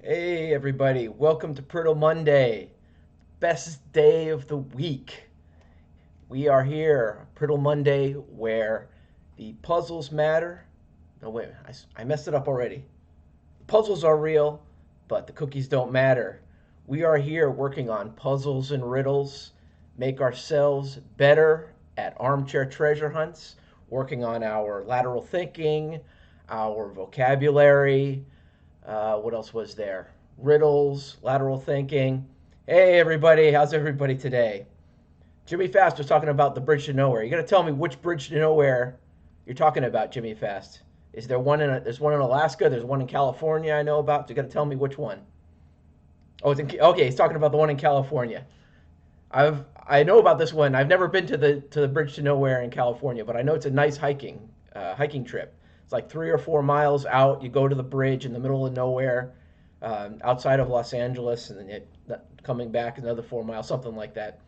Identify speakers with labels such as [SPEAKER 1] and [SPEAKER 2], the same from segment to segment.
[SPEAKER 1] Hey everybody, welcome to Priddle Monday, best day of the week. We are here, Priddle Monday, where the puzzles matter. No, wait, I messed it up already. Puzzles are real, but the cookies don't matter. We are here working on puzzles and riddles, make ourselves better at armchair treasure hunts, working on our lateral thinking, our vocabulary. What else was there? Riddles, lateral thinking. Hey everybody, how's everybody today? Jimmy Fast was talking about the bridge to nowhere. You got to tell me which bridge to nowhere you're talking about, Jimmy Fast. Is there one there's one in Alaska, there's one in California I know about. So you got to tell me which one. Oh, okay, he's talking about the one in California. I know about this one. I've never been to the bridge to nowhere in California, but I know it's a nice hiking trip. It's like 3 or 4 miles out. You go to the bridge in the middle of nowhere, outside of Los Angeles, and then coming back another 4 miles, something like that.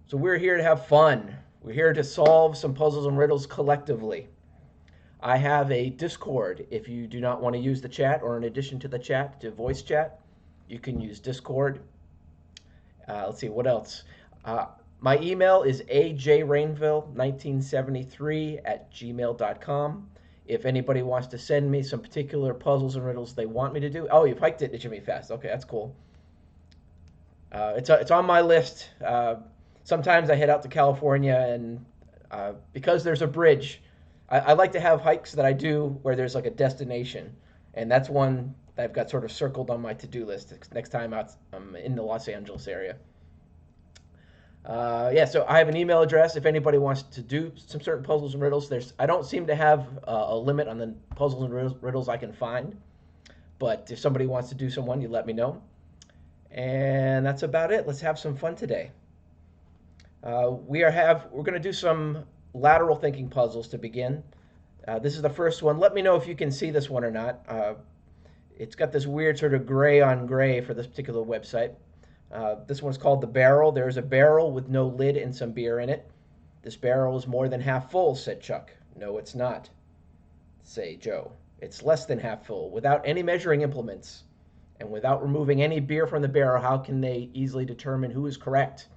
[SPEAKER 1] So we're here to have fun. We're here to solve some puzzles and riddles collectively. I have a Discord. If you do not want to use the chat, or in addition to the chat, to voice chat, you can use Discord. Let's see, what else? My email is ajrainville1973 at gmail.com. If anybody wants to send me some particular puzzles and riddles they want me to do. Oh, you've hiked it to Jimmy Fast. Okay, that's cool. It's on my list. Sometimes I head out to California, and because there's a bridge, I like to have hikes that I do where there's like a destination, and that's one that I've got sort of circled on my to-do list next time I'm in the Los Angeles area. Yeah, so I have an email address if anybody wants to do some certain puzzles and riddles. I don't seem to have a limit on the puzzles and riddles I can find, but if somebody wants to do someone, you let me know. And that's about it. Let's have some fun today. We're going to do some lateral thinking puzzles to begin. This is the first one. Let me know if you can see this one or not. It's got this weird sort of gray on gray for this particular website. This one's called the barrel. There's a barrel with no lid and some beer in it. This barrel is more than half full, said Chuck. No, it's not, say Joe. It's less than half full. Without any measuring implements and without removing any beer from the barrel, how can they easily determine who is correct?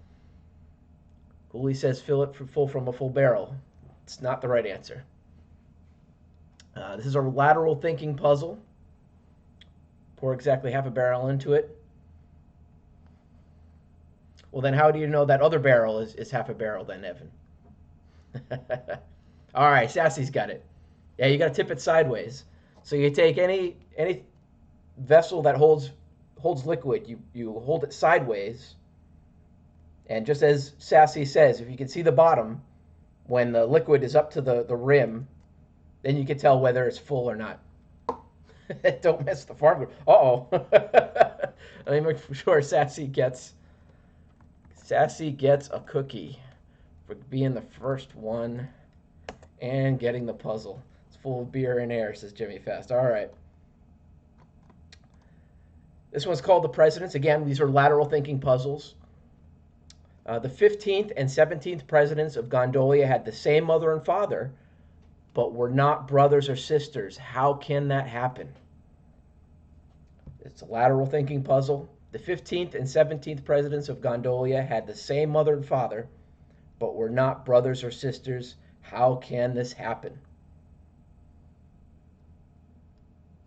[SPEAKER 1] Cooley says fill it full from a full barrel. It's not the right answer. This is a lateral thinking puzzle. Pour exactly half a barrel into it. Well, then how do you know that other barrel is half a barrel then, Evan? All right, Sassy's got it. Yeah, you got to tip it sideways. So you take any vessel that holds liquid, you hold it sideways, and just as Sassy says, if you can see the bottom, when the liquid is up to the rim, then you can tell whether it's full or not. Don't mess the farm. Uh-oh. Let me make sure Sassy gets a cookie for being the first one and getting the puzzle. It's full of beer and air, says Jimmy Fast. All right. This one's called The Presidents. Again, these are lateral thinking puzzles. The 15th and 17th presidents of Gondolia had the same mother and father, but were not brothers or sisters. How can that happen? It's a lateral thinking puzzle. The 15th and 17th presidents of Gondolia had the same mother and father, but were not brothers or sisters. How can this happen?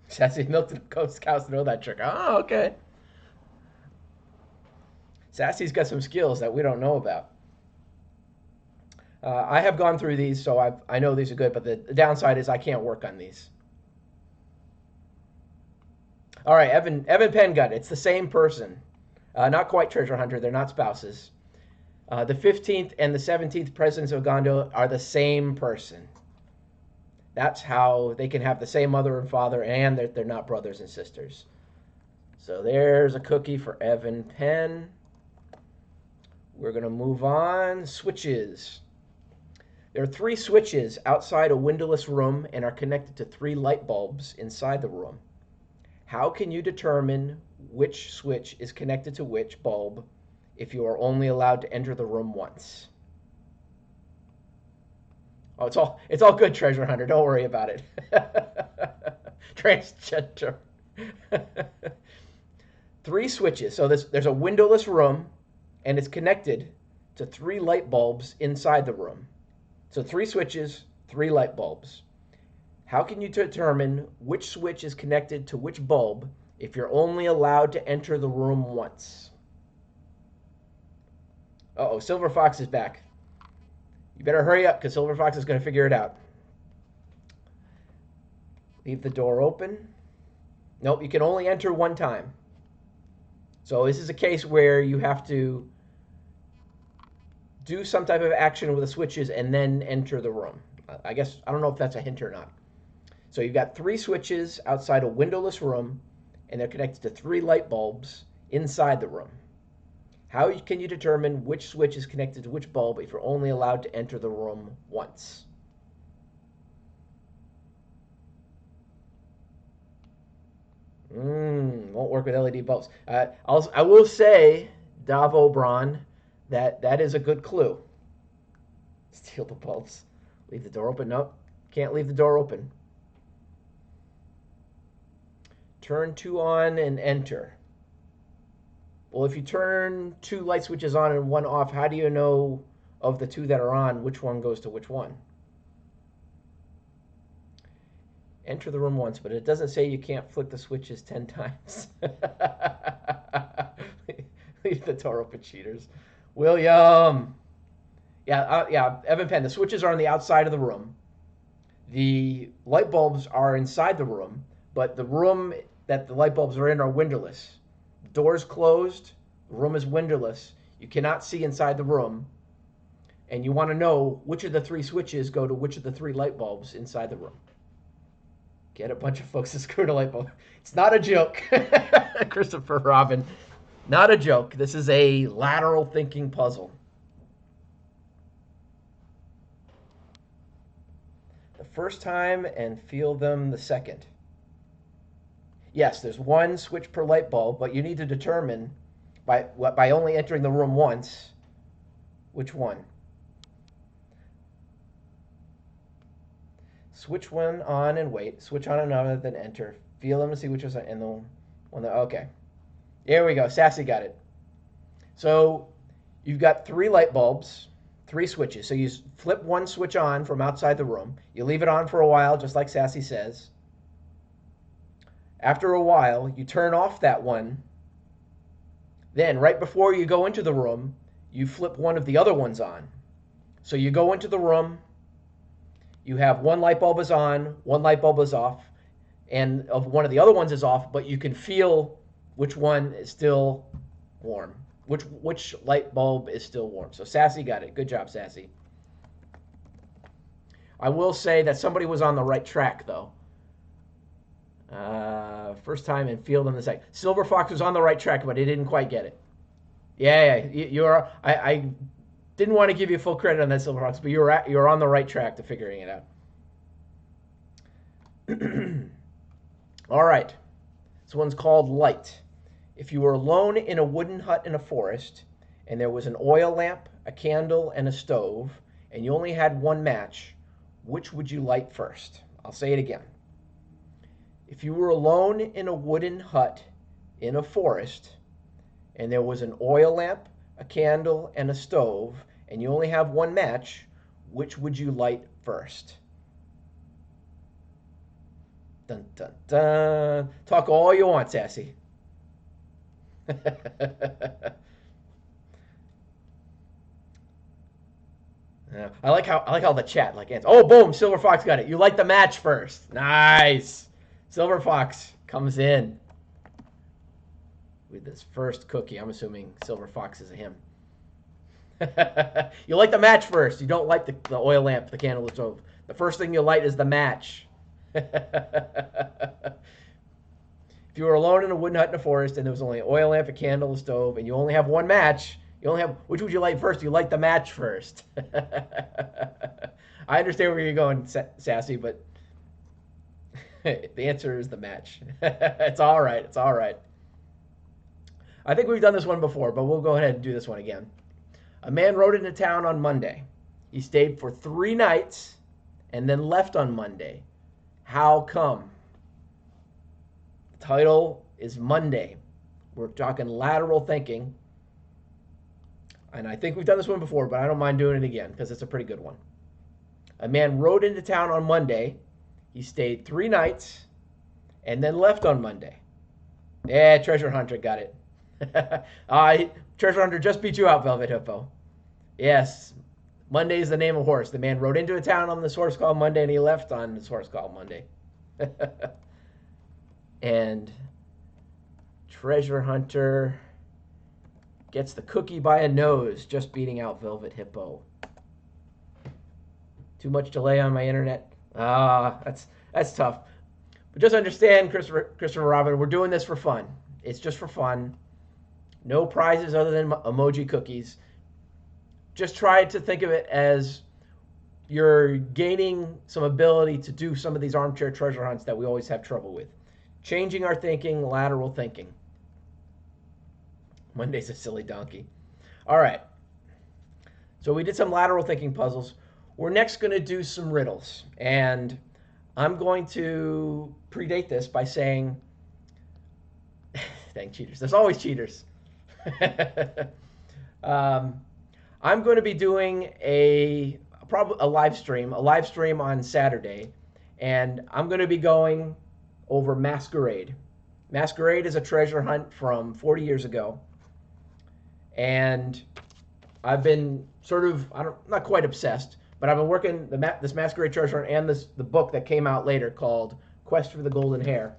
[SPEAKER 1] Sassy milked the cows to know that trick. Oh, okay. Sassy's got some skills that we don't know about. I have gone through these, so I know these are good, but the downside is I can't work on these. All right, Evan Penn got it. It's the same person. Not quite treasure hunter. They're not spouses. The 15th and the 17th presidents of Gondo are the same person. That's how they can have the same mother and father, and they're not brothers and sisters. So there's a cookie for Evan Penn. We're going to move on. Switches. There are 3 switches outside a windowless room and are connected to 3 light bulbs inside the room. How can you determine which switch is connected to which bulb if you are only allowed to enter the room once? Oh, it's all good, treasure hunter. Don't worry about it. Transgender. Three switches. So there's a windowless room, and it's connected to three light bulbs inside the room. So three switches, three light bulbs. How can you determine which switch is connected to which bulb if you're only allowed to enter the room once? Uh-oh, Silver Fox is back. You better hurry up because Silver Fox is going to figure it out. Leave the door open. Nope, you can only enter one time. So this is a case where you have to do some type of action with the switches and then enter the room. I guess, I don't know if that's a hint or not. So you've got three switches outside a windowless room, and they're connected to three light bulbs inside the room. How can you determine which switch is connected to which bulb if you're only allowed to enter the room once? Won't work with LED bulbs. I will say, Davo Braun, that is a good clue. Steal the bulbs. Leave the door open. Nope, can't leave the door open. Turn two on and enter. Well, if you turn two light switches on and one off, how do you know of the two that are on which one goes to which one? Enter the room once, but it doesn't say you can't flick the switches 10 times. Leave the door open, cheaters. William. Yeah, Evan Penn. The switches are on the outside of the room. The light bulbs are inside the room, but the room that the light bulbs are in are windowless. Doors closed. The room is windowless. You cannot see inside the room. And you want to know which of the three switches go to which of the three light bulbs inside the room. Get a bunch of folks to screw the light bulb. It's not a joke. Christopher Robin. Not a joke. This is a lateral thinking puzzle. The first time and feel them the second. Yes, there's one switch per light bulb, but you need to determine by only entering the room once which one. Switch one on and wait. Switch on another, then enter. Feel them to see which is in the one. Okay. There we go. Sassy got it. So you've got three light bulbs, three switches. So you flip one switch on from outside the room. You leave it on for a while, just like Sassy says. After a while, you turn off that one. Then, right before you go into the room, you flip one of the other ones on. So you go into the room. You have one light bulb is on, one light bulb is off, and one of the other ones is off, but you can feel which one is still warm, which light bulb is still warm. So Sassy got it. Good job, Sassy. I will say that somebody was on the right track, though. First time and feel them the second. Silver Fox was on the right track, but he didn't quite get it. Yeah, you're. I didn't want to give you full credit on that, Silver Fox, but you're on the right track to figuring it out. All right. This one's called Light. If you were alone in a wooden hut in a forest, and there was an oil lamp, a candle, and a stove, and you only had one match, which would you light first? I'll say it again. If you were alone in a wooden hut in a forest, and there was an oil lamp, a candle, and a stove, and you only have one match, which would you light first? Dun, dun, dun. Talk all you want, Sassy. Yeah, I like how the chat answers. Oh, boom! Silver Fox got it. You light the match first. Nice. Silver Fox comes in with this first cookie. I'm assuming Silver Fox is a him. You light the match first. You don't light the oil lamp, the candle, the stove. The first thing you light is the match. If you were alone in a wooden hut in a forest and there was only an oil lamp, a candle, a stove, and you only have one match, which would you light first? You light the match first. I understand where you're going, Sassy, but the answer is the match. It's all right. It's all right. I think we've done this one before, but we'll go ahead and do this one again. A man rode into town on Monday. He stayed for 3 nights and then left on Monday. How come? Title is Monday. We're talking lateral thinking. And I think we've done this one before, but I don't mind doing it again because it's a pretty good one. A man rode into town on Monday. He stayed 3 nights and then left on Monday. Yeah, Treasure Hunter got it. Treasure Hunter just beat you out, Velvet Hippo. Yes, Monday is the name of horse. The man rode into a town on this horse called Monday, and he left on this horse called Monday. And Treasure Hunter gets the cookie by a nose, just beating out Velvet Hippo. Too much delay on my internet. That's tough. But just understand, Christopher Robin, we're doing this for fun. It's just for fun. No prizes other than emoji cookies. Just try to think of it as you're gaining some ability to do some of these armchair treasure hunts that we always have trouble with. Changing our thinking, lateral thinking. Monday's a silly donkey. All right. So we did some lateral thinking puzzles. We're next going to do some riddles. And I'm going to predate this by saying, dang cheaters. There's always cheaters. I'm going to be doing a live stream on Saturday, and I'm going to be going over Masquerade. Masquerade is a treasure hunt from 40 years ago, and I've been sort of not quite obsessed, but I've been working this Masquerade treasure hunt and the book that came out later called Quest for the Golden Hare.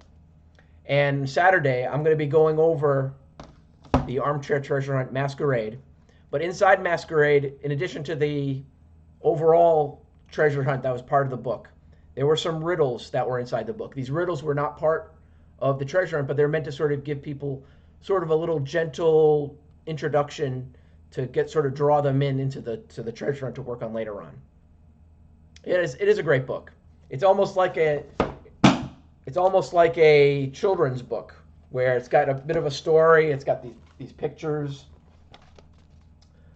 [SPEAKER 1] And Saturday I'm going to be going over the armchair treasure hunt Masquerade. But inside Masquerade, in addition to the overall treasure hunt that was part of the book, there were some riddles that were inside the book. These riddles were not part of the treasure hunt, but they're meant to sort of give people sort of a little gentle introduction to draw them into the treasure hunt to work on later on. It is a great book. It's almost like a children's book where it's got a bit of a story. It's got these pictures.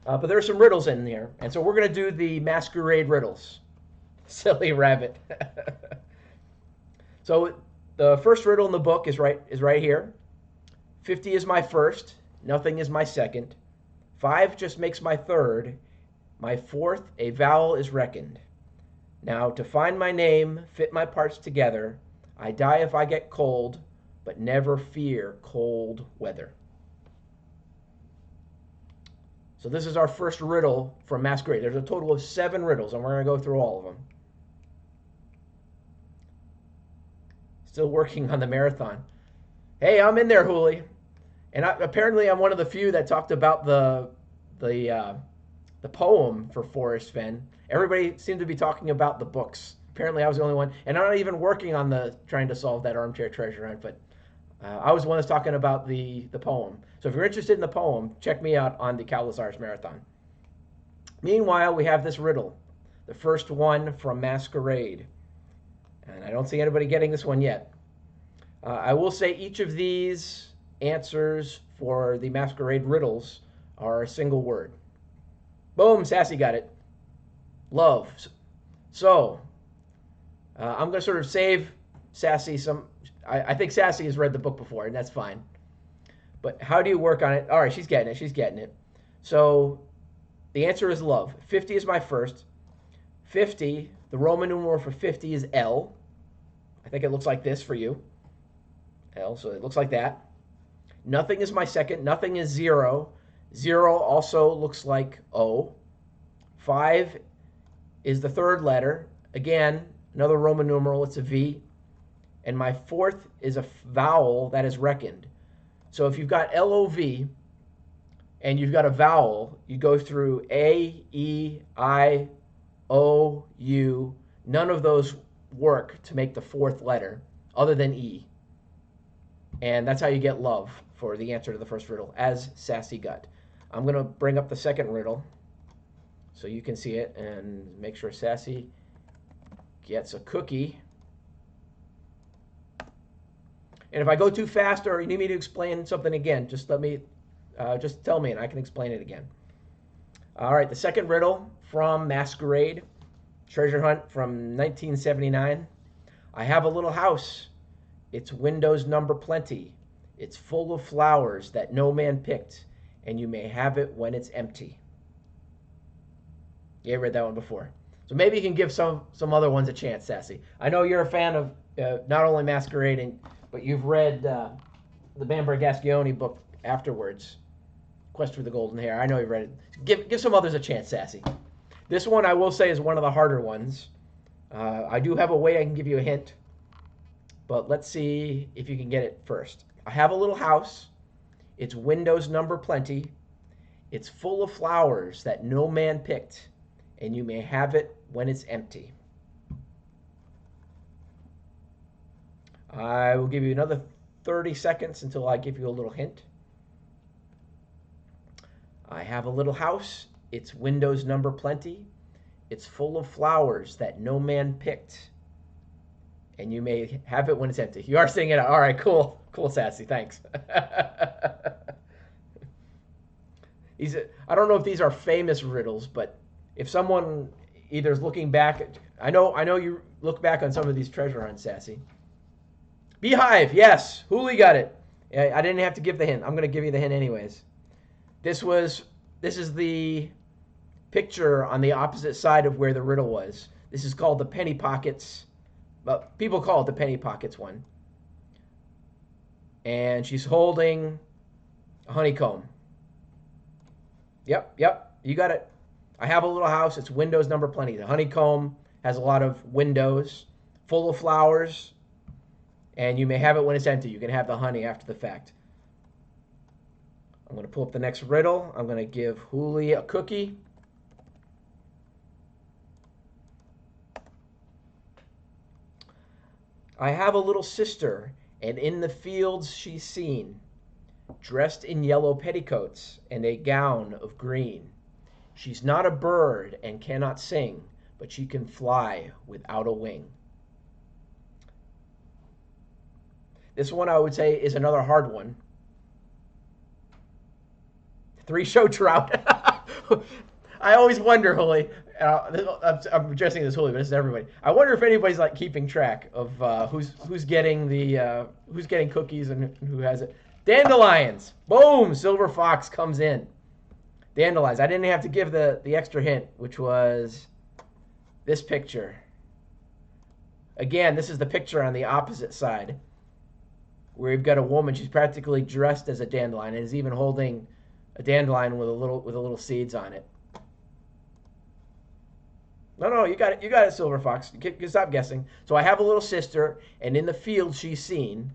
[SPEAKER 1] But there are some riddles in here. And so we're going to do the Masquerade riddles. Silly rabbit. So the first riddle in the book is right here. 50 is my first. Nothing is my second. 5 just makes my third. My fourth, a vowel is reckoned. Now to find my name, fit my parts together. I die if I get cold, but never fear cold weather. So this is our first riddle from Masquerade. There's a total of 7 riddles, and we're going to go through all of them. Still working on the marathon. Hey, I'm in there, Hooli. And apparently I'm one of the few that talked about the poem for Forrest Fenn. Everybody seemed to be talking about the books. Apparently I was the only one. And I'm not even working on trying to solve that armchair treasure hunt, but I was the one that's talking about the poem. So if you're interested in the poem, check me out on the Cowlazars Marathon. Meanwhile, we have this riddle, the first one from Masquerade. And I don't see anybody getting this one yet. I will say each of these answers for the Masquerade riddles are a single word. Boom, Sassy got it. Love. So, I'm going to sort of save Sassy some... I think Sassy has read the book before, and that's fine. But how do you work on it? All right, she's getting it. So the answer is love. 50 is my first. 50, the Roman numeral for 50 is L. I think it looks like this for you. L, so it looks like that. Nothing is my second. Nothing is 0. 0 also looks like O. 5 is the third letter. Again, another Roman numeral. It's a V. And my fourth is a vowel that is reckoned. So if you've got L-O-V and you've got a vowel, you go through A, E, I, O, U. None of those work to make the fourth letter other than E. And that's how you get love for the answer to the first riddle, as Sassy got. I'm going to bring up the second riddle so you can see it and make sure Sassy gets a cookie. And if I go too fast or you need me to explain something again, just tell me and I can explain it again. All right, the second riddle from Masquerade, treasure hunt from 1979. I have a little house. its windows number plenty. It's full of flowers that no man picked, and you may have it when it's empty. Yeah, I read that one before. So maybe you can give some other ones a chance, Sassy. I know you're a fan of not only Masquerading, but you've read the Bamber Gascione book afterwards, Quest for the Golden Hair. I know you've read it. Give some others a chance, Sassy. This one I will say is one of the harder ones. I do have a way I can give you a hint, but let's see if you can get it first. I have a little house. Its windows number plenty. It's full of flowers that no man picked, and you may have it when it's empty. I will give you another 30 seconds until I give you a little hint. I have a little house. Its windows number plenty. It's full of flowers that no man picked, and you may have it when it's empty. You are saying it out. All right, cool. Cool, Sassy. Thanks. I don't know if these are famous riddles, but if someone either is looking back, I know you look back on some of these treasure hunts, Sassy. Beehive, yes. Hooli got it. I didn't have to give the hint. I'm going to give you the hint anyways. This is the picture on the opposite side of where the riddle was. This is called the penny pockets. Well, people call it the penny pockets one. And she's holding a honeycomb. Yep, you got it. I have a little house. Its windows number plenty. The honeycomb has a lot of windows, full of flowers, and you may have it when it's empty. You can have the honey after the fact. I'm going to pull up the next riddle. I'm going to give Hooli a cookie. I have a little sister, and in the fields she's seen, dressed in yellow petticoats and a gown of green. She's not a bird and cannot sing, but she can fly without a wing. This one I would say is another hard one. Three-show trout. I always wonder, Hooli. I'm addressing this Hooli, but this is everybody. I wonder if anybody's like keeping track of who's getting cookies and who has it. Dandelions. Boom! Silver Fox comes in. Dandelions. I didn't have to give the extra hint, which was this picture. Again, this is the picture on the opposite side, where you've got a woman. She's practically dressed as a dandelion and is even holding a dandelion with a little seeds on it. No, you got it, Silver Fox. You can stop guessing. So I have a little sister, and in the field she's seen,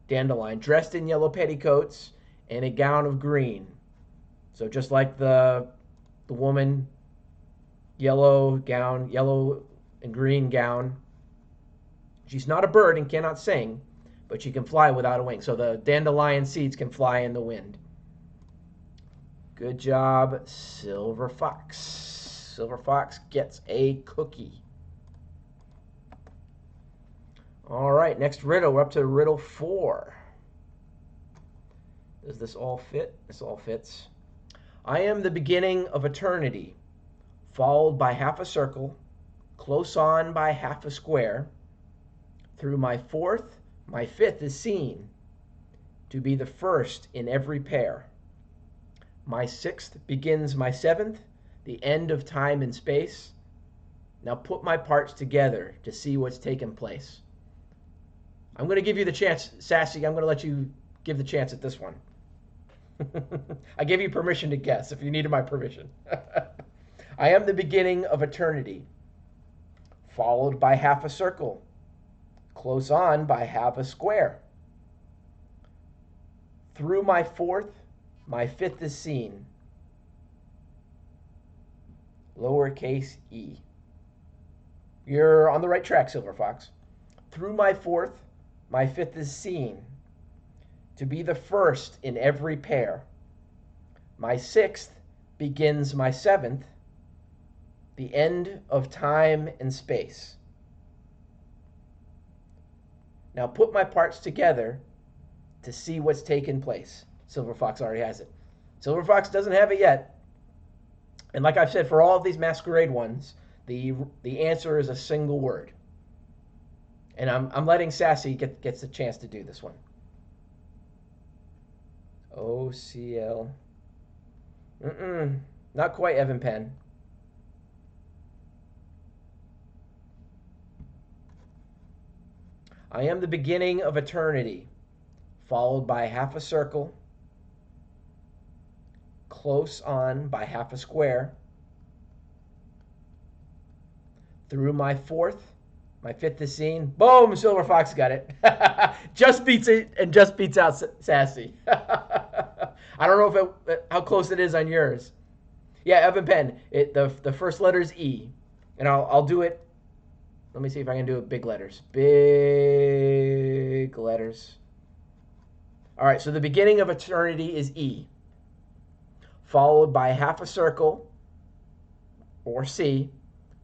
[SPEAKER 1] dandelion, dressed in yellow petticoats and a gown of green. So just like the woman, yellow gown, yellow and green gown. She's not a bird and cannot sing, but she can fly without a wing. So the dandelion seeds can fly in the wind. Good job, Silver Fox. Silver Fox gets a cookie. All right, next riddle. We're up to riddle 4. Does this all fit? This all fits. I am the beginning of eternity, followed by half a circle, close on by half a square. Through my fourth, my fifth is seen, to be the first in every pair. My sixth begins my seventh, the end of time and space. Now put my parts together to see what's taken place. I'm going to give you the chance, Sassy. I'm going to let you give the chance at this one. I gave you permission to guess if you needed my permission. I am the beginning of eternity, followed by half a circle, close on by half a square. Through my fourth, my fifth is seen, lowercase e. You're on the right track, Silver Fox. Through my fourth, my fifth is seen, to be the first in every pair. My sixth begins my seventh, the end of time and space. Now put my parts together to see what's taken place. Silver Fox already has it. Silver Fox doesn't have it yet. And like I've said, for all of these masquerade ones, the answer is a single word. And I'm letting Sassy gets the chance to do this one. OCL. Not quite Evan Penn. I am the beginning of eternity, followed by half a circle, close on by half a square, through my fourth, my fifth is seen. Boom! Silver Fox got it. Just beats it and just beats out Sassy. I don't know how close it is on yours. Yeah, Evan Penn. The first letter is E, and I'll do it. Let me see if I can do it big letters. Big letters. All right. So the beginning of eternity is E, followed by half a circle, or C,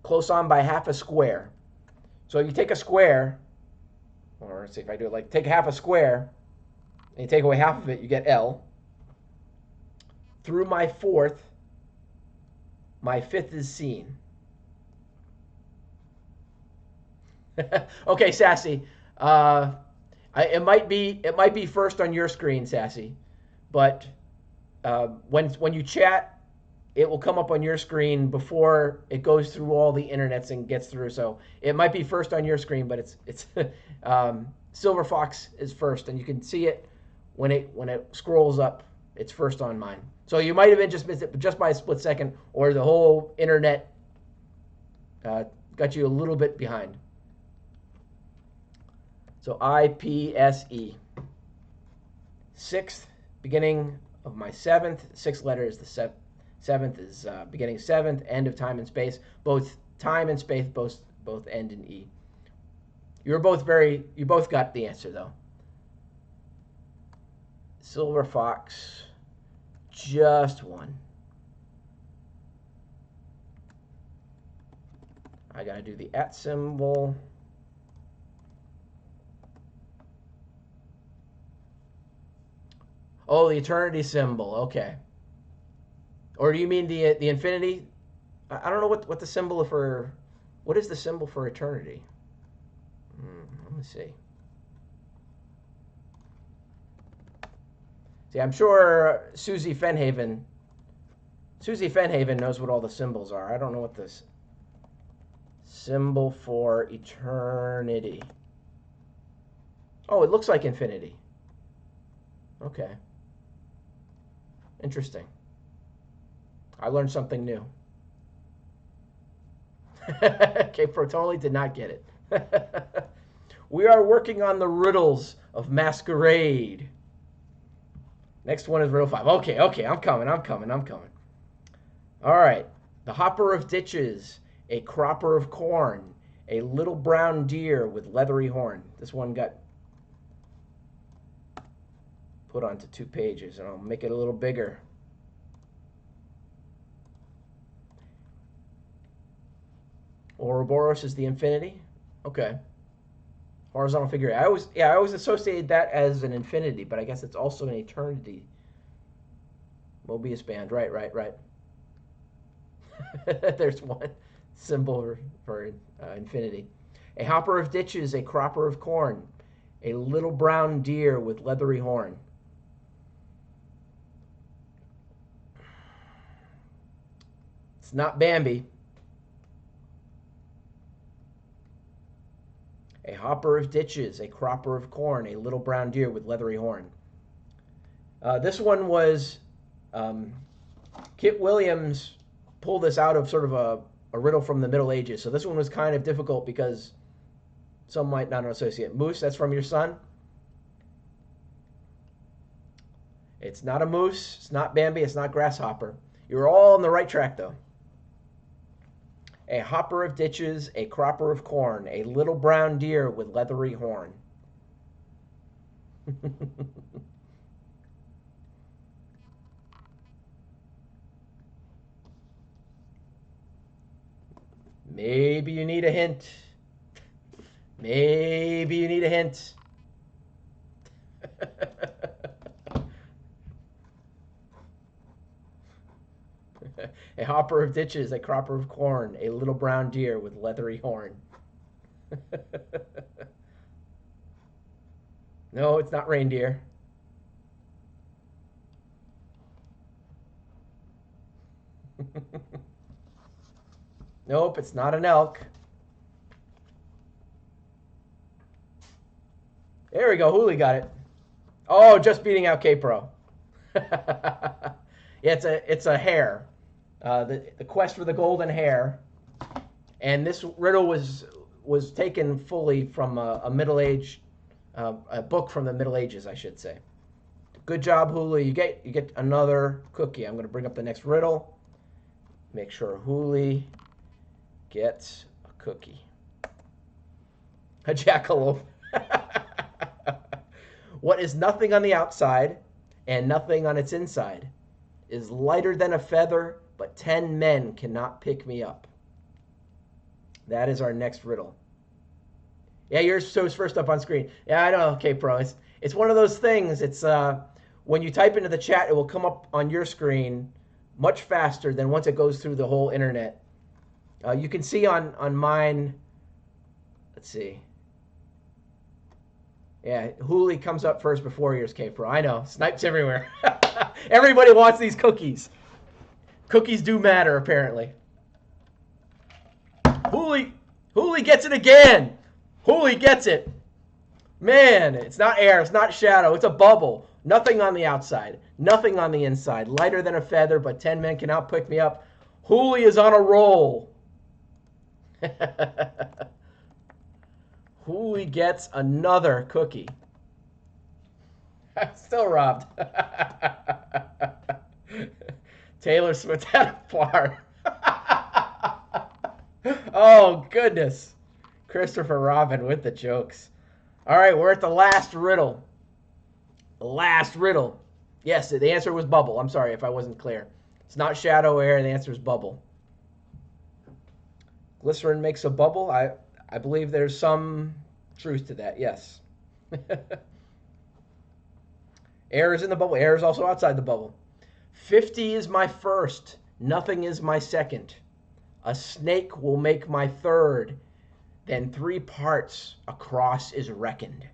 [SPEAKER 1] close on by half a square. So you take a square, or let's see if I do it like take half a square, and you take away half of it, you get L. Through my fourth, my fifth is seen. Okay, Sassy. It might be first on your screen, Sassy, but when you chat, it will come up on your screen before it goes through all the internets and gets through. So it might be first on your screen, but it's Silver Fox is first, and you can see it when it scrolls up. It's first on mine. So you might have been just missed it just by a split second, or the whole internet got you a little bit behind. So IPSE. Sixth, beginning of my seventh. Sixth letter is the seventh is beginning seventh, end of time and space. Both time and space both end in E. You both got the answer though. Silver Fox, just one. I gotta do the @ symbol. Oh, the eternity symbol. Okay. Or do you mean the infinity? I don't know what the symbol for. What is the symbol for eternity? Let me see. See, I'm sure Susie Fenhaven knows what all the symbols are. I don't know what this symbol for eternity. Oh, it looks like infinity. Okay. Interesting. I learned something new. Okay, Pro totally did not get it. We are working on the riddles of masquerade. Next one is riddle 5. Okay, I'm coming. All right. The hopper of ditches, a cropper of corn, a little brown deer with leathery horn. This one got put onto 2 pages, and I'll make it a little bigger. Ouroboros is the infinity. Okay. Horizontal figure. I always associated that as an infinity, but I guess it's also an eternity. Mobius band. Right. There's one symbol for infinity. A hopper of ditches, a cropper of corn, a little brown deer with leathery horn. It's not Bambi. A hopper of ditches, a cropper of corn, a little brown deer with leathery horn. This one was Kit Williams pulled this out of sort of a riddle from the Middle Ages. So this one was kind of difficult because some might not associate. Moose, that's from your son. It's not a moose. It's not Bambi. It's not grasshopper. You're all on the right track, though. A hopper of ditches, a cropper of corn, a little brown deer with leathery horn. Maybe you need a hint. Maybe you need a hint. A hopper of ditches, a cropper of corn, a little brown deer with leathery horn. No, it's not reindeer. Nope, it's not an elk. There we go. Hooli got it. Oh, just beating out K-Pro. Yeah, it's a hare. The quest for the golden hare. And this riddle was taken fully from a Middle Age, a book from the Middle Ages, I should say. Good job, Hooli. You get another cookie. I'm going to bring up the next riddle. Make sure Hooli gets a cookie. A jackalope. What is nothing on the outside and nothing on its inside is lighter than a feather, but 10 men cannot pick me up. That is our next riddle. Yeah, yours shows first up on screen. Yeah, I know. Okay, Pro. It's one of those things. It's when you type into the chat, it will come up on your screen much faster than once it goes through the whole internet. You can see on mine. Let's see. Yeah, Hooli comes up first before yours, K-Pro. I know. Snipes everywhere. Everybody wants these cookies. Cookies do matter, apparently. Hooli gets it again. Hooli gets it. Man, it's not air. It's not shadow. It's a bubble. Nothing on the outside. Nothing on the inside. Lighter than a feather, but 10 men cannot pick me up. Hooli is on a roll. Hooli gets another cookie. Still robbed. Taylor Swift had a bar. Oh, goodness. Christopher Robin with the jokes. All right, we're at the last riddle. The last riddle. Yes, the answer was bubble. I'm sorry if I wasn't clear. It's not shadow air. The answer is bubble. Glycerin makes a bubble. I believe there's some truth to that, yes. Air is in the bubble. Air is also outside the bubble. 50 is my first. Nothing is my second. A snake will make my third. Then 3 parts across is reckoned.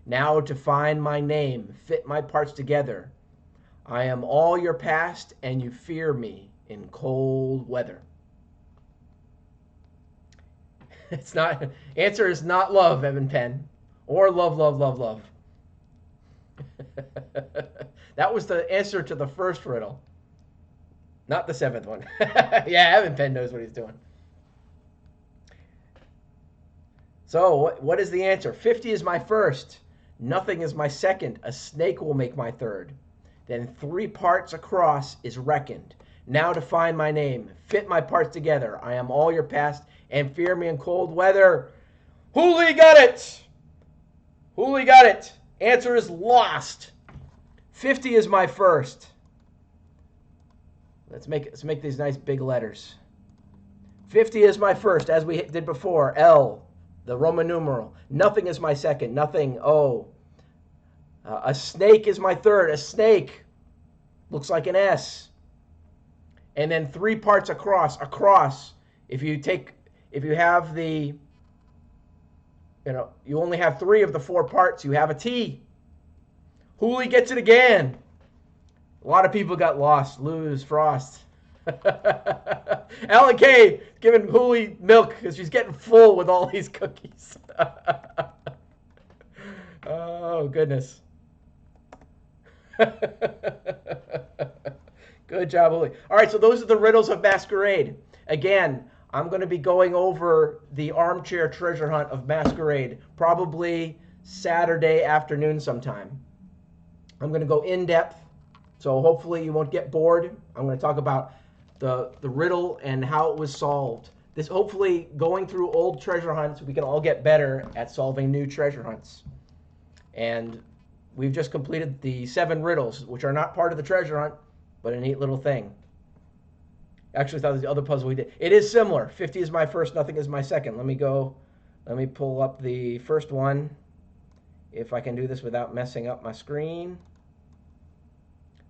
[SPEAKER 1] Now to find my name, fit my parts together. I am all your past, and you fear me in cold weather. It's not. Answer is not love, Evan Penn, or love, love, love, love. That was the answer to the first riddle, not the 7th one. Yeah, Evan Penn knows what he's doing. So what is the answer? 50 is my first. Nothing is my second. A snake will make my third. Then 3 parts across is reckoned. Now to find my name, fit my parts together. I am all your past, and fear me in cold weather. Hooli got it. Hooli got it. Answer is lost. 50 is my first. Let's make these nice big letters. 50 is my first, as we did before. L, the Roman numeral. Nothing is my second. Nothing. O. A snake is my third. A snake looks like an S. And then 3 parts across. Across. If you have the, you only have 3 of the 4 parts, you have a T. Hooli gets it again. A lot of people got lost. Lose, Frost. Alan K giving Hooli milk because she's getting full with all these cookies. Oh, goodness. Good job, Hooli. All right, so those are the riddles of Masquerade. Again, I'm going to be going over the armchair treasure hunt of Masquerade probably Saturday afternoon sometime. I'm going to go in depth, so hopefully you won't get bored. I'm going to talk about the riddle and how it was solved. This hopefully going through old treasure hunts, we can all get better at solving new treasure hunts. And we've just completed the 7 riddles, which are not part of the treasure hunt, but a neat little thing. Actually, thought it was the other puzzle we did. It is similar. 50 is my first, nothing is my second. Let me pull up the first one, if I can do this without messing up my screen.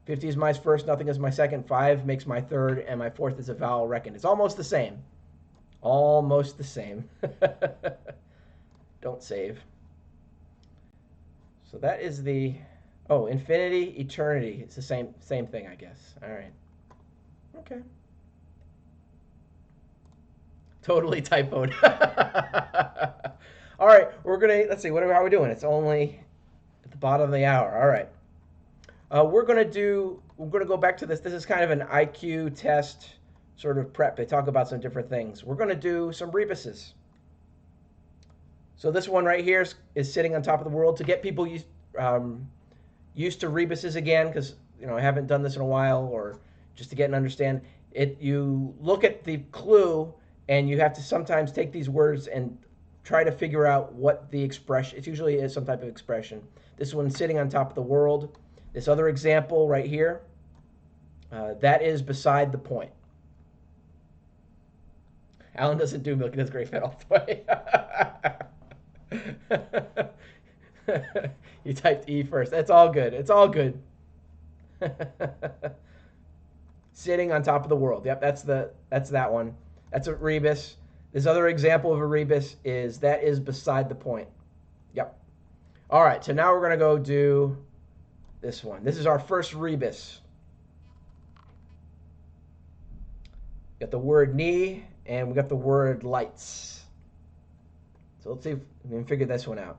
[SPEAKER 1] 50 is my first, nothing is my second. 5 makes my third, and my 4th is a vowel reckoned. It's almost the same. Almost the same. Don't save. So that is the, oh, infinity, eternity. It's the same thing, I guess. All right. Okay. Totally typoed. All right, we're gonna let's see. How are we doing? It's only at the bottom of the hour. All right. We're gonna go back to this. This is kind of an IQ test sort of prep. They talk about some different things. We're gonna do some rebuses. So this one right here is sitting on top of the world to get people used to rebuses again, because I haven't done this in a while, or just to get and understand it. You look at the clue and you have to sometimes take these words and try to figure out what the expression. It usually is some type of expression. This one's sitting on top of the world. This other example right here, that is beside the point. Alan doesn't do milk. He does great fat all the way. You typed E first. That's all good. It's all good. Sitting on top of the world. Yep, that's that one. That's a rebus. This other example of a rebus is that is beside the point. Yep. All right, so now we're going to go do this one. This is our first rebus. Got the word knee, and we got the word lights. So let's see if we can figure this one out.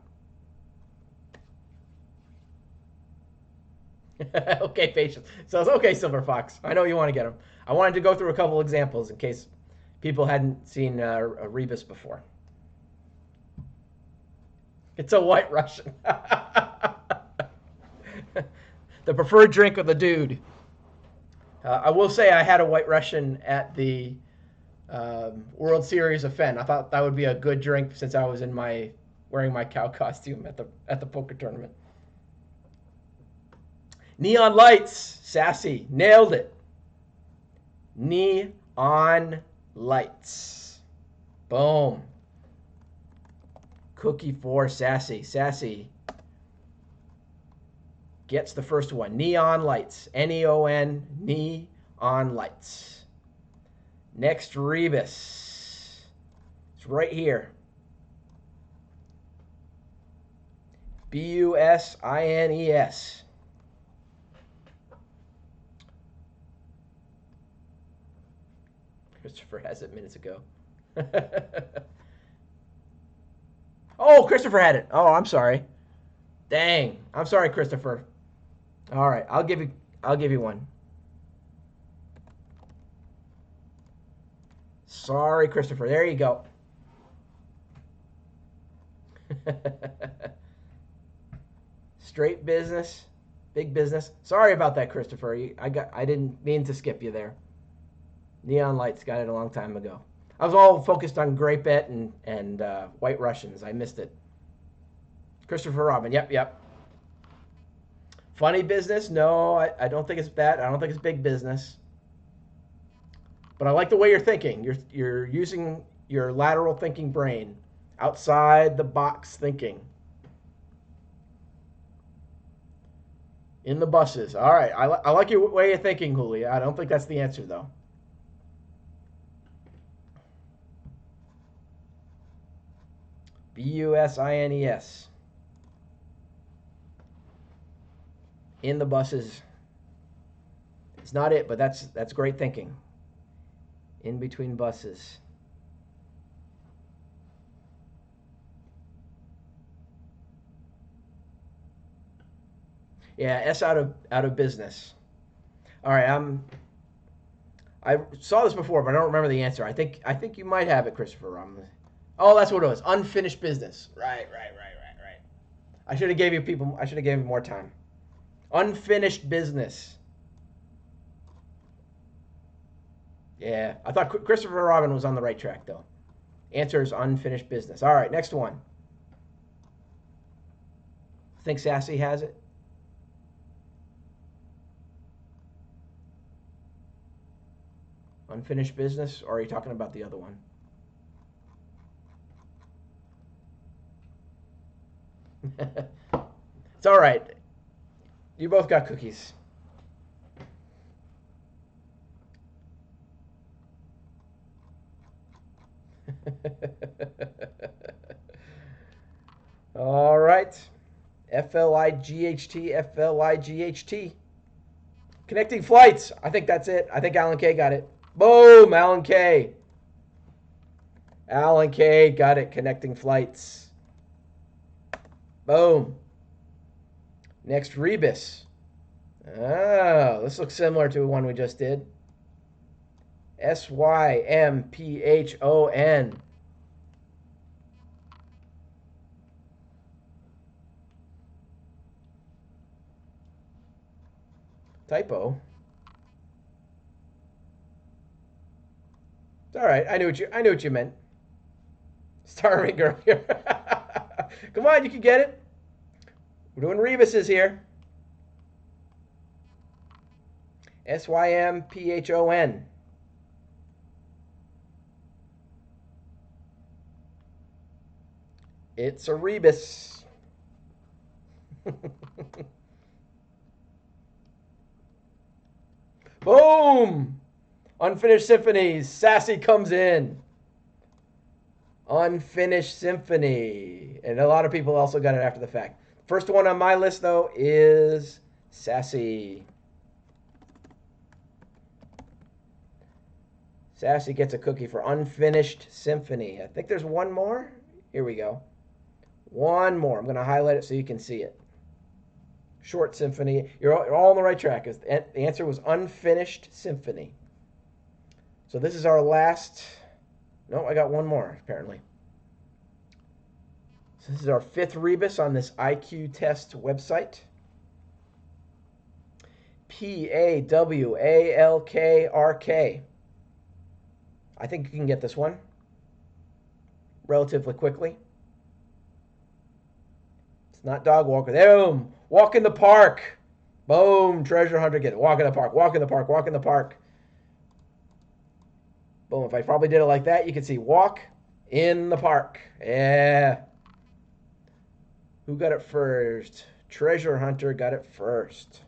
[SPEAKER 1] Okay, patience. So it's okay, Silver Fox. I know you want to get them. I wanted to go through a couple examples in case people hadn't seen a rebus before. It's a White Russian. The preferred drink of the dude. I will say I had a White Russian at the World Series of Fen. I thought that would be a good drink since I was wearing my cow costume at the poker tournament. Neon lights, sassy, nailed it. Neon lights, boom. Cookie for sassy. Sassy gets the first one. Neon lights, Neon, neon lights. Next rebus, it's right here. Busines. Christopher has it minutes ago. Oh, Christopher had it. Oh, I'm sorry. Dang. I'm sorry, Christopher. All right, I'll give you one. Sorry, Christopher. There you go. Straight business, big business. Sorry about that, Christopher. I didn't mean to skip you there. Neon lights, got it a long time ago. I was all focused on Great Bet and White Russians. I missed it. Christopher Robin. Yep. Funny business? No, I don't think it's that. I don't think it's big business. But I like the way you're thinking. You're using your lateral thinking brain, outside the box thinking. In the buses. All right. I like your way of thinking, Julia. I don't think that's the answer, though. Busines. In the buses. It's not it, but that's great thinking. In between buses. Yeah, S out of business. All right, I saw this before, but I don't remember the answer. I think you might have it, Christopher. Oh, that's what it was. Unfinished business. Right. I should have gave you more time. Unfinished business. Yeah, I thought Christopher Robin was on the right track, though. Answer is unfinished business. All right, next one. Think Sassy has it? Unfinished business, or are you talking about the other one? It's all right. You both got cookies. All right. F-L-I-G-H-T, F-L-I-G-H-T. Connecting flights. I think that's it. I think Alan K got it. Boom, Alan K. Alan K got it. Connecting flights. Boom. Next, rebus. Oh, this looks similar to one we just did. S-Y-M-P-H-O-N. Typo. It's all right. I knew what you meant. Starving girl here. Come on, you can get it. We're doing rebuses here. S-Y-M-P-H-O-N. It's a rebus. Boom! Unfinished symphonies. Sassy comes in. Unfinished symphony. And a lot of people also got it after the fact. First one on my list, though, is Sassy. Sassy gets a cookie for Unfinished Symphony. I think there's one more. Here we go. One more. I'm going to highlight it so you can see it. Short symphony. You're all on the right track. The answer was Unfinished Symphony. So this is our last. No, I got one more, apparently. So this is our 5th rebus on this IQ test website. P-A-W-A-L-K-R-K. I think you can get this one relatively quickly. It's not dog walker. Boom! Walk in the park. Boom! Treasure hunter, get it. Walk in the park. Walk in the park. Walk in the park. Boom! If I probably did it like that, you could see walk in the park. Yeah. Who got it first? Treasure hunter got it first.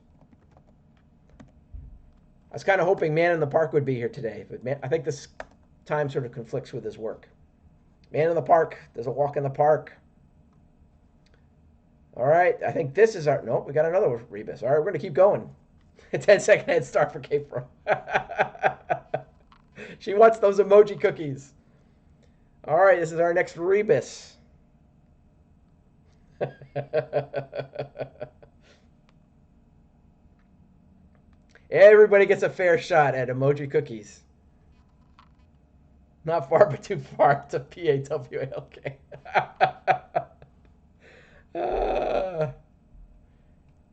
[SPEAKER 1] I was kind of hoping Man in the Park would be here today, but I think this time sort of conflicts with his work. Man in the Park. There's a walk in the park. All right. I think this is our... Nope, we got another rebus. All right, we're going to keep going. 10-second head start for Kate Pro. She wants those emoji cookies. All right, this is our next rebus. Everybody gets a fair shot at emoji cookies. Not far, but too far to P-A-W-A-L-K.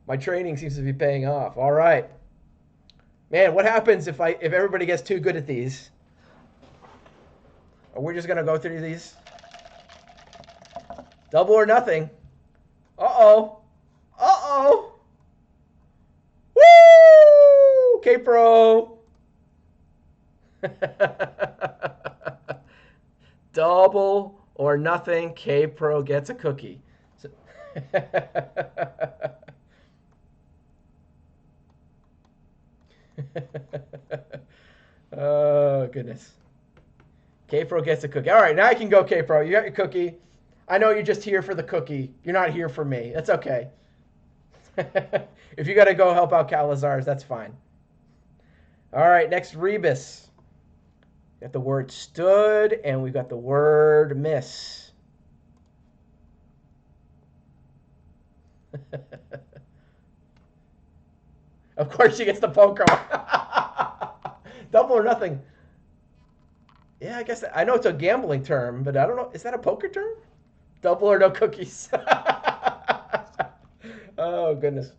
[SPEAKER 1] My training seems to be paying off. All right. Man, what happens if everybody gets too good at these? Or we're just going to go through these? Double or nothing. Uh-oh. Uh-oh. Woo! K-Pro. Double or nothing. K-Pro gets a cookie. Oh, goodness. K-Pro gets a cookie. All right, now I can go, K-Pro. You got your cookie. I know you're just here for the cookie. You're not here for me. That's okay. If you got to go help out Calazars, that's fine. All right, next rebus. Got the word stood, and we got the word miss. Of course she gets the poker one. Double or nothing. Yeah, I guess I know it's a gambling term, but I don't know. Is that a poker term? Double or no cookies. Oh, goodness.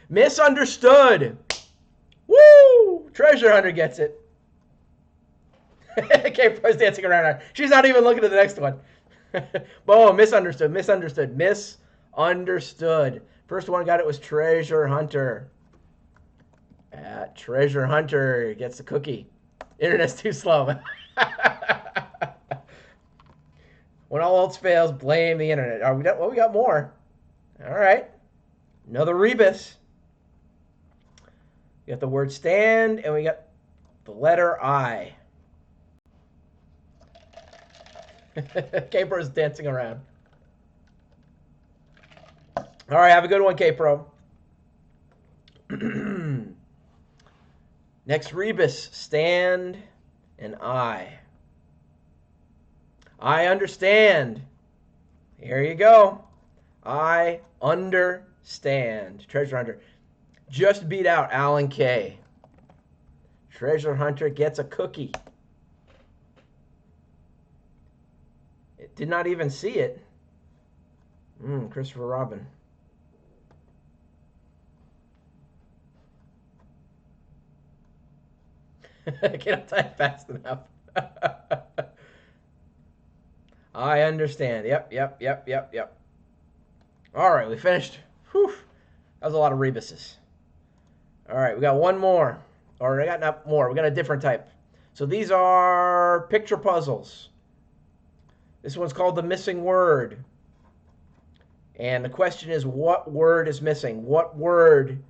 [SPEAKER 1] Misunderstood. Woo! Treasure hunter gets it. K-Pro's dancing around her. She's not even looking at the next one. Oh, misunderstood. Misunderstood. Misunderstood. First one got it was Treasure Hunter. Treasure Hunter gets the cookie. Internet's too slow. When all else fails, blame the internet. We got more. All right. Another rebus. We got the word stand, and we got the letter I. K-Pro's dancing around. All right, have a good one, K-Pro. Next, rebus, stand and I. I understand. Here you go. I understand. Treasure hunter. Just beat out Alan K. Treasure hunter gets a cookie. It did not even see it. Christopher Robin. I cannot type fast enough. I understand. Yep. All right, we finished. Whew. That was a lot of rebuses. All right, we got one more. Or I got not more. We got a different type. So these are picture puzzles. This one's called The Missing Word. And the question is, what word is missing? What word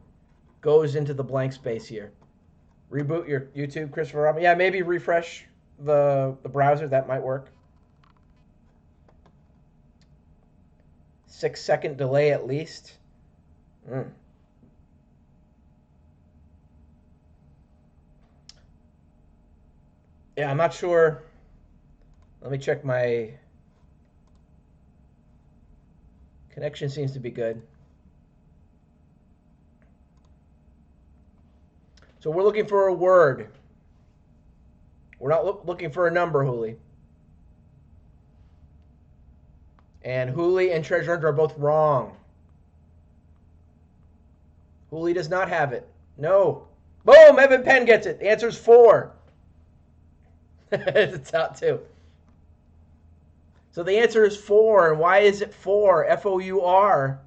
[SPEAKER 1] goes into the blank space here? Reboot your YouTube, Christopher Robin. Yeah, maybe refresh the browser. That might work. 6-second delay at least. Yeah, I'm not sure. Let me check my connection. Seems to be good. So we're looking for a word. We're not looking for a number, Hooli. And Hooli and Treasure Hunter are both wrong. Hooli does not have it. No. Boom! Evan Penn gets it. The answer is 4. It's out too. So the answer is 4. And why is it 4? F-O-U-R.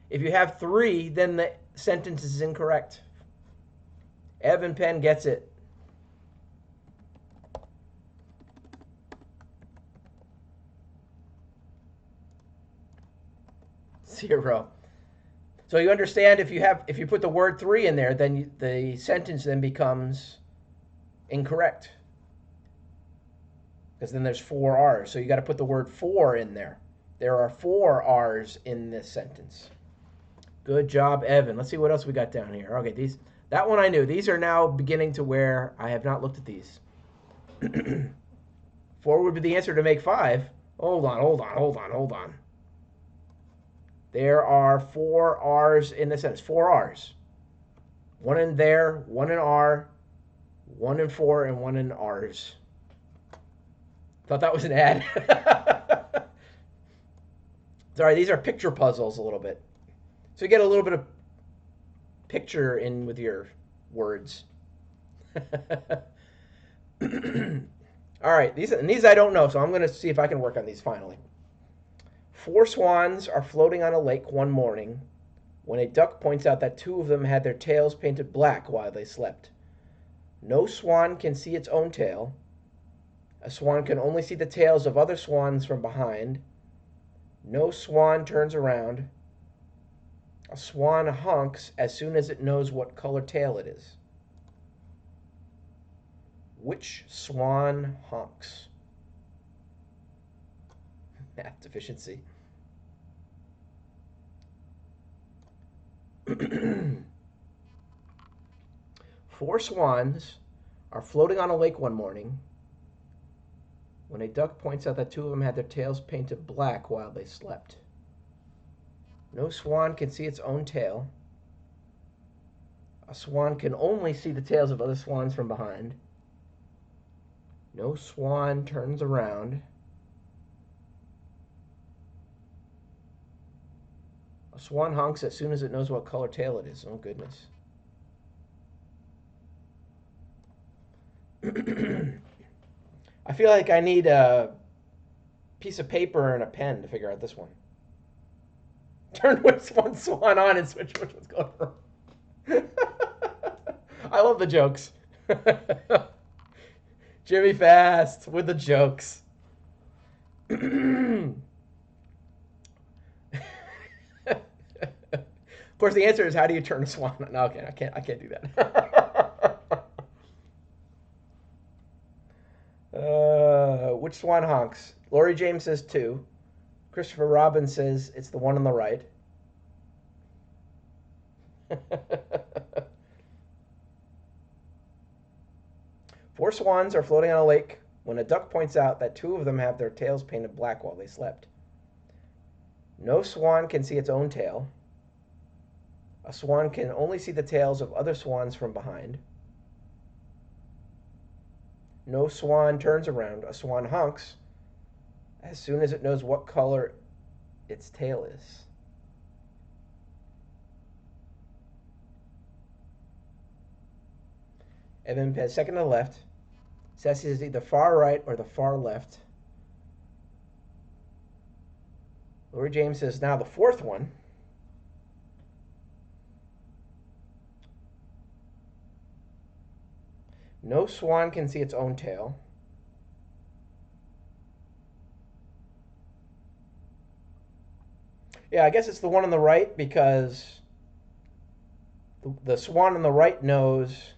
[SPEAKER 1] If you have 3, then the sentence is incorrect. Evan Penn gets it. Zero. So you understand if you put the word 3 in there, then the sentence then becomes incorrect. Because then there's 4 R's. So you got to put the word 4 in there. There are 4 R's in this sentence. Good job, Evan. Let's see what else we got down here. Okay, that one I knew. These are now beginning to where I have not looked at these. 4 would be the answer to make 5. Hold on. There are 4 R's in the sentence. 4 R's. 1 in there, 1 in R, 1 in 4, and 1 in R's. Thought that was an ad. Sorry, these are picture puzzles a little bit. So you get a little bit of picture in with your words. All right, these I don't know, so I'm going to see if I can work on these finally. 4 swans are floating on a lake one morning when a duck points out that 2 of them had their tails painted black while they slept. No swan can see its own tail. A swan can only see the tails of other swans from behind. No swan turns around. A swan honks as soon as it knows what color tail it is. Which swan honks? Math deficiency. 4 swans are floating on a lake one morning when a duck points out that 2 of them had their tails painted black while they slept. No swan can see its own tail. A swan can only see the tails of other swans from behind. No swan turns around. A swan honks as soon as it knows what color tail it is. Oh, goodness. I feel like I need a piece of paper and a pen to figure out this one. Turn which one swan on and switch which one's going wrong. I love the jokes. Jimmy Fast with the jokes. Of course, the answer is, how do you turn a swan on? No, okay, I can't do that. Which swan honks? Lori James says 2. Christopher Robbins says it's the one on the right. Four swans are floating on a lake when a duck points out that 2 of them have their tails painted black while they slept. No swan can see its own tail. A swan can only see the tails of other swans from behind. No swan turns around. A swan honks as soon as it knows what color its tail is. Evan Pez, second to the left. Sassy is either far right or the far left. Lori James says now the fourth one. No swan can see its own tail. Yeah, I guess it's the one on the right because the swan on the right knows,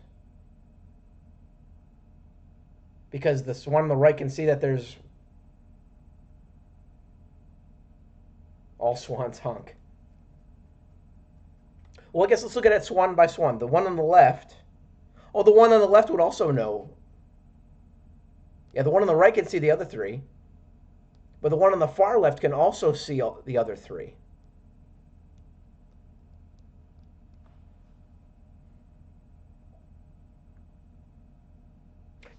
[SPEAKER 1] because the swan on the right can see that there's all swans honk. Well, I guess let's look at it swan by swan. The one on the left. Oh, the one on the left would also know. Yeah, the one on the right can see the other 3. But the one on the far left can also see the other 3.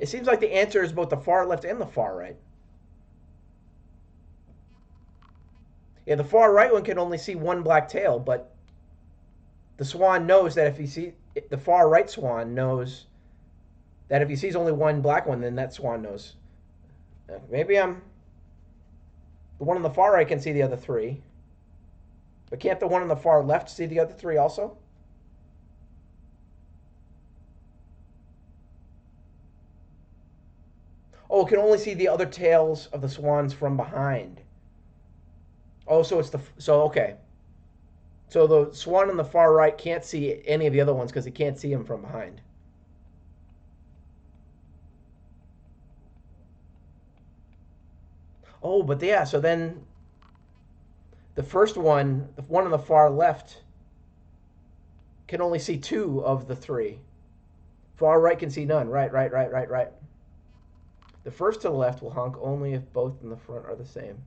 [SPEAKER 1] It seems like the answer is both the far left and the far right. Yeah, the far right one can only see one black tail, but the swan knows that if he sees, the far right swan knows that if he sees only one black one, then that swan knows. Maybe the one on the far right can see the other 3. But can't the one on the far left see the other 3 also? Oh, it can only see the other tails of the swans from behind. Oh, so okay. So the swan on the far right can't see any of the other ones because he can't see them from behind. Oh, but yeah, so then the first one, the one on the far left, can only see 2 of the 3. Far right can see none. Right. The first to the left will honk only if both in the front are the same.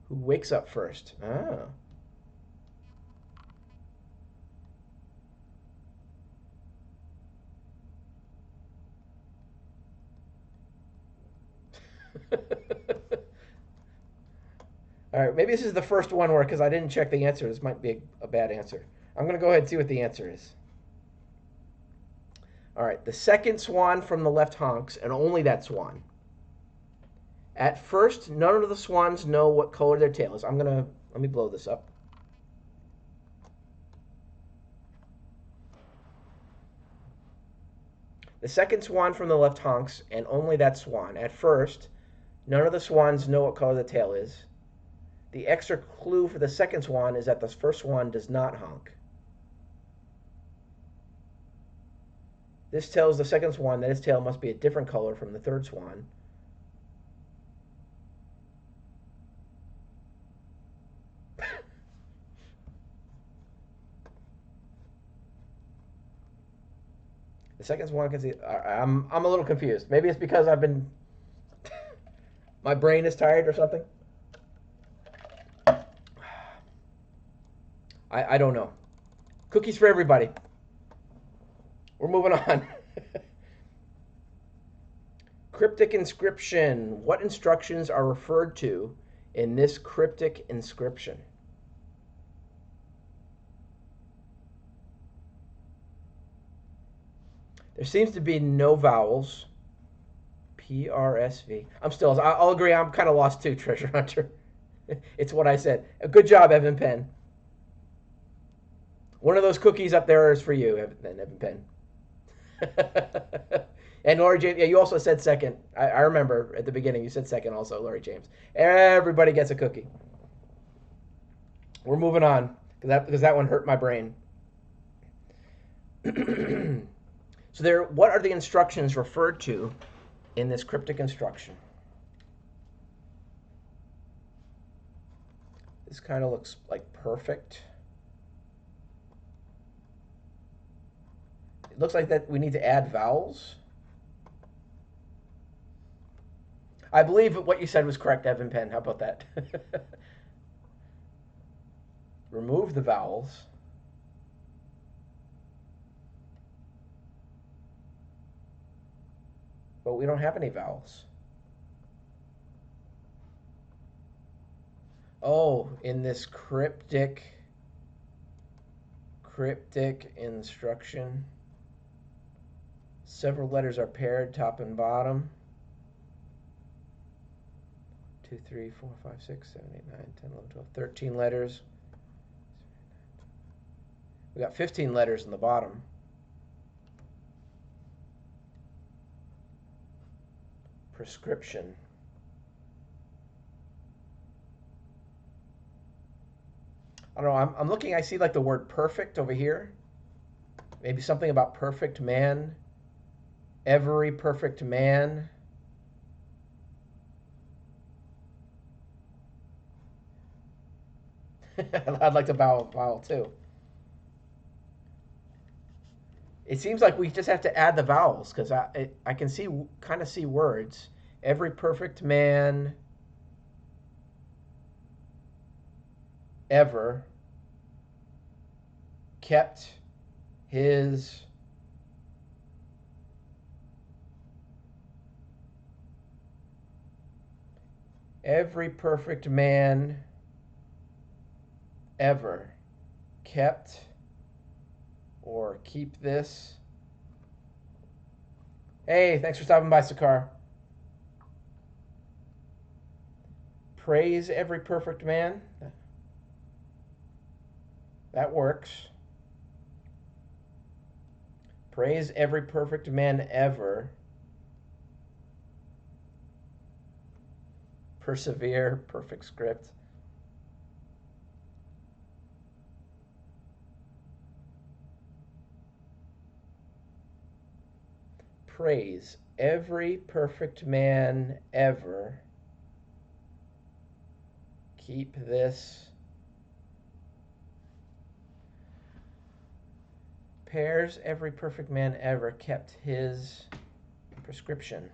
[SPEAKER 1] Who wakes up first? Ah. All right, maybe this is the first one where, because I didn't check the answer, this might be a bad answer. I'm going to go ahead and see what the answer is. All right, the second swan from the left honks, and only that swan. At first, none of the swans know what color their tail is. Let me blow this up. The second swan from the left honks, and only that swan. At first, none of the swans know what color the tail is. The extra clue for the second swan is that the first swan does not honk. This tells the second swan that its tail must be a different color from the third swan. The second swan can see. I'm a little confused. Maybe it's because I've been. My brain is tired or something. I don't know. Cookies for everybody. We're moving on. Cryptic inscription. What instructions are referred to in this cryptic inscription? There seems to be no vowels. PRSV. I'll agree, I'm kind of lost too, Treasure Hunter. It's what I said. Good job, Evan Penn. One of those cookies up there is for you, Evan Penn. And Lori James, yeah, you also said second. I remember at the beginning you said second also, Lori James. Everybody gets a cookie. We're moving on because that one hurt my brain. So what are the instructions referred to in this cryptic instruction? This kind of looks like perfect. It looks like that we need to add vowels. I believe what you said was correct, Evan Penn. How about that? Remove the vowels. But we don't have any vowels. Oh, in this cryptic instruction, several letters are paired, top and bottom. 2, 3, 4, 5, 6, 7, 8, 9, 10, 11, 12, 13 letters. We got 15 letters in the bottom. Prescription. I don't know. I'm looking. I see like the word perfect over here. Maybe something about perfect man. Every perfect man. I'd like to vowel too. It seems like we just have to add the vowels because I can kind of see words. Every perfect man ever kept his every perfect man ever kept or keep this. Hey, thanks for stopping by, Sakar. Praise every perfect man. That works. Praise every perfect man ever. Persevere, perfect script. Praise every perfect man ever. Keep this. Pairs every perfect man ever kept his prescription.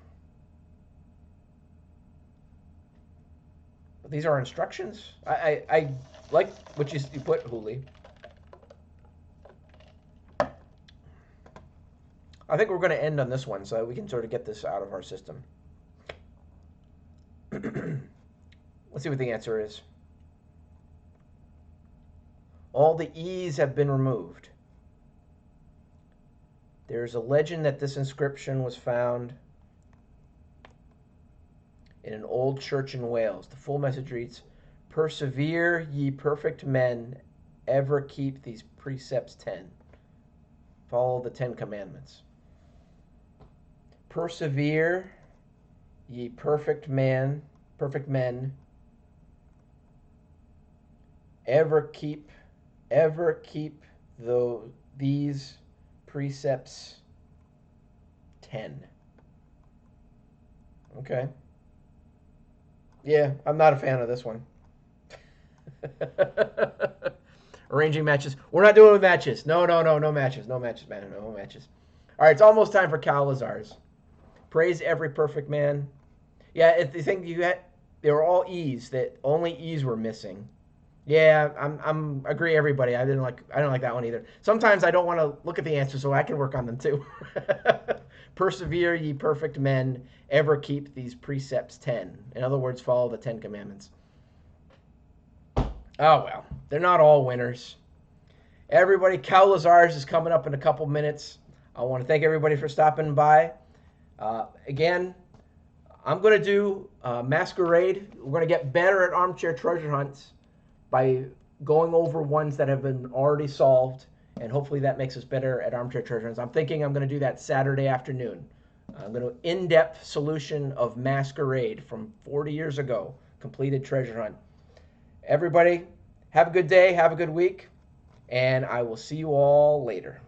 [SPEAKER 1] But these are instructions. I like what you put, Hooli. I think we're going to end on this one so we can sort of get this out of our system. Let's see what the answer is. All the E's have been removed. There's a legend that this inscription was found in an old church in Wales. The full message reads, "Persevere, ye perfect men, ever keep these precepts 10. Follow the 10 commandments." Persevere, ye perfect men, ever keep these precepts 10. Okay. Yeah, I'm not a fan of this one. Arranging matches. We're not doing matches. No matches. No matches, man. No matches. All right, it's almost time for Calazars. Praise every perfect man. Yeah, if the thing you had, they were all E's. That only E's were missing. Yeah, I'm agree everybody. I don't like that one either. Sometimes I don't want to look at the answers so I can work on them too. Persevere, ye perfect men, ever keep these precepts 10. In other words, follow the 10 commandments. Oh well, they're not all winners. Everybody, Calazars is coming up in a couple minutes. I want to thank everybody for stopping by. Again, I'm going to do Masquerade. We're going to get better at armchair treasure hunts by going over ones that have been already solved, and hopefully that makes us better at armchair treasure hunts. I'm thinking I'm going to do that Saturday afternoon. I'm going to in-depth solution of Masquerade from 40 years ago, completed treasure hunt. Everybody, have a good day, have a good week, and I will see you all later.